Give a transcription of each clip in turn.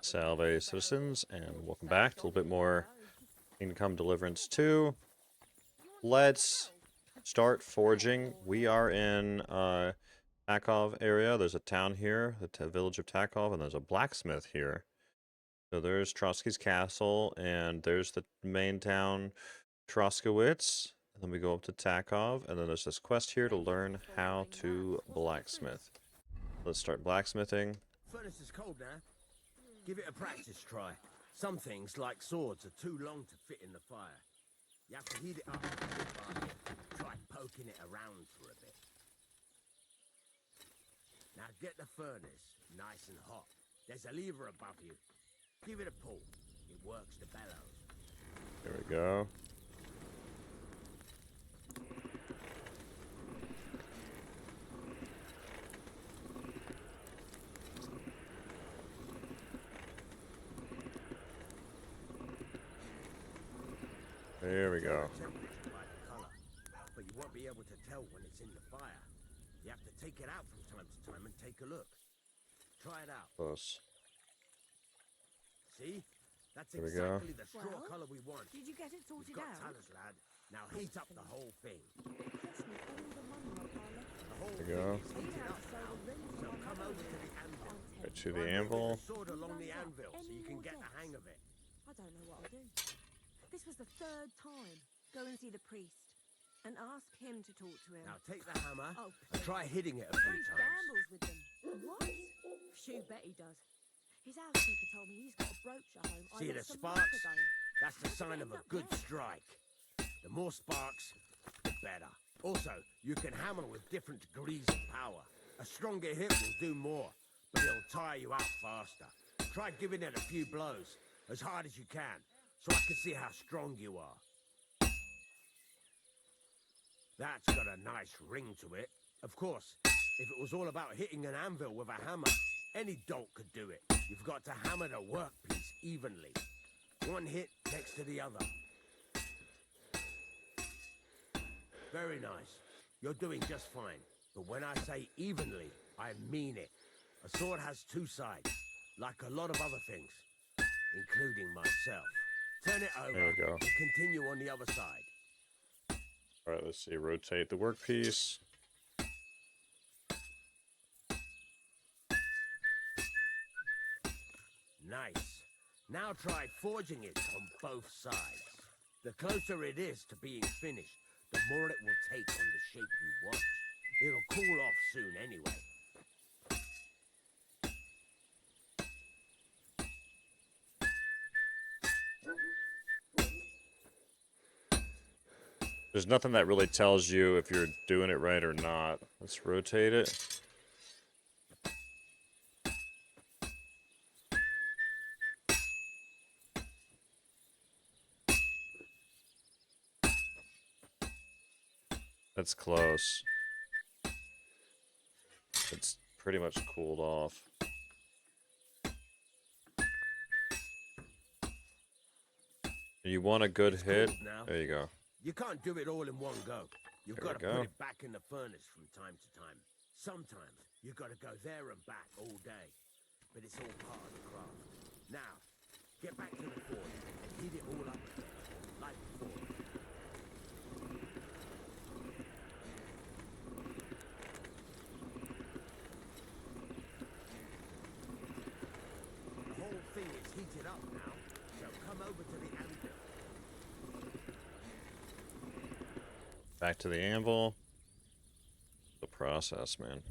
Salve, citizens, and welcome back to a little bit more Kingdom Come Deliverance 2. Let's start forging. We are in Takov area. There's a town here, the village of Takov, and there's a blacksmith here. So there's Trotsky's castle, and there's the main town, Troskowitz. And then we go up to Takov, and then there's this quest here to learn how to blacksmith. Let's start blacksmithing. Furnace is cold now. Give it a practice try. Some things, like swords, are too long to fit in the fire. You have to heat it up a bit. Try poking it around for a bit. Now get the furnace nice and hot. There's a lever above you. Give it a pull. It works the bellows. There we go. There we go. But you won't be able to tell when it's in the fire. You have to take it out from time to time and take a look. Try it out. Close. See? That's There we exactly go. the straw color we want. Did you get it sorted You've got out? talents, lad. Now heat up the whole thing. There we go. Is heated up now. So come over to the anvil. Right to the Try anvil. moving the sword along the anvil so you can get the hang of it. I don't know what I'll do. This was the third time. Go and see the priest and ask him to talk to him. Now take the hammer Oh, and try hitting it a few Priest times. gambles with them. What? Shoo, bet he does. His housekeeper told me he's got a brooch at home. I See met the some sparks? months ago. That's the sign of a good strike. The more sparks, the better. Also, you can hammer with different degrees of power. A stronger hit will do more, but it'll tire you out faster. Try giving it a few blows, as hard as you can, so I can see how strong you are. That's got a nice ring to it. Of course, if it was all about hitting an anvil with a hammer, any dolt could do it. You've got to hammer the workpiece evenly. One hit next to the other. Very nice. You're doing just fine. But when I say evenly, I mean it. A sword has two sides, like a lot of other things, including myself. Turn it over There we go. and continue on the other side. Alright, let's see. Rotate the workpiece. Nice. Now try forging it on both sides. The closer it is to being finished, the more it will take on the shape you want. It'll cool off soon anyway. There's nothing that really tells you if you're doing it right or not. Let's rotate it. That's close. It's pretty much cooled off. You want a good hit? Cooled now. There you go. You can't do it all in one go. You've There we got to go. put it back in the furnace from time to time. Sometimes you've got to go there and back all day. But it's all part of the craft. Now, get back to the forge and heat it all up again, like before. The whole thing is heated up now, so come over to the anvil. Back to the anvil. The process, man.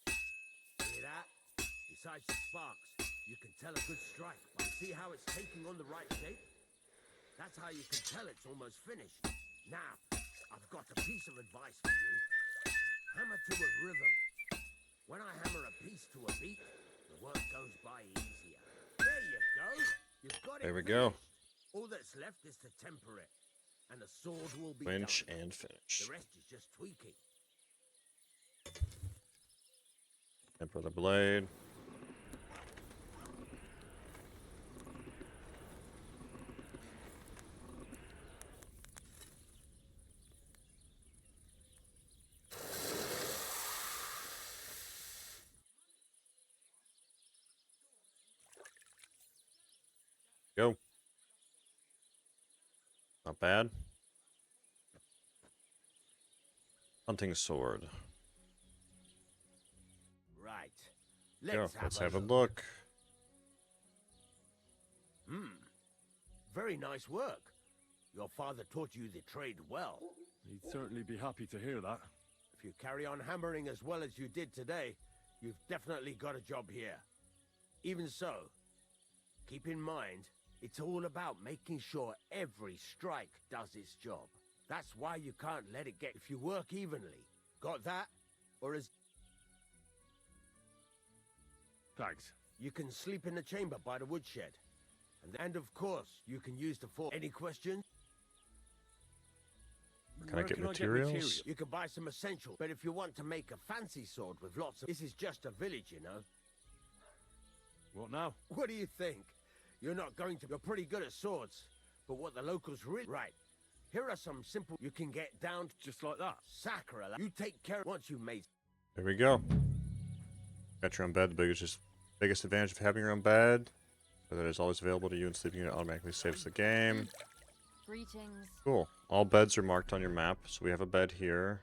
Hear that? Besides the sparks, you can tell a good strike. See how it's taking on the right shape? That's how you can tell it's almost finished. Now, I've got a piece of advice for you. Hammer to a rhythm. When I hammer a piece to a beat, the work goes by easier. There you go. You've got it. There we go. finished. All that's left is to temper it. And the sword will be Winch done. and finish. The rest is just tweaking. Temper the blade. Not bad. Hunting sword. Right. Let's have a look. Very nice work. Your father taught you the trade well. He'd certainly be happy to hear that. If you carry on hammering as well as you did today, you've definitely got a job here. Even so, keep in mind, it's all about making sure every strike does its job. That's why you can't let it get if you work evenly. Got that? Or as Thanks. you can sleep in the chamber by the woodshed. And of course, you can use the fort. Any questions? Can I get Where materials? You can buy some essentials, but if you want to make a fancy sword with lots of... This is just a village, you know. What now? What do you think? You're not going to... You're pretty good at swords, but what the locals really... Right. Here are some simple... You can get down Just like that? sacrilege. You take care once you've made... There we go. Got your own bed. The biggest advantage of having your own bed, so that it's always available to you, and sleeping unit automatically saves the game. Greetings. Cool. All beds are marked on your map, so we have a bed here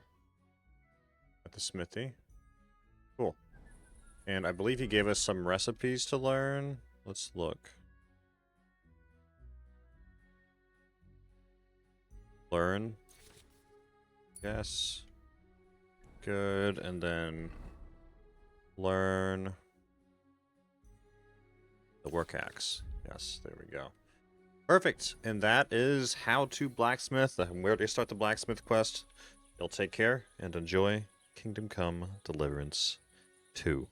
at the smithy. Cool. And I believe he gave us some recipes to learn. Let's look. Learn. Yes. Good. And then learn the work axe. Yes, there we go. Perfect. And that is how to blacksmith and where to start the blacksmith quest. You'll take care and enjoy Kingdom Come Deliverance 2.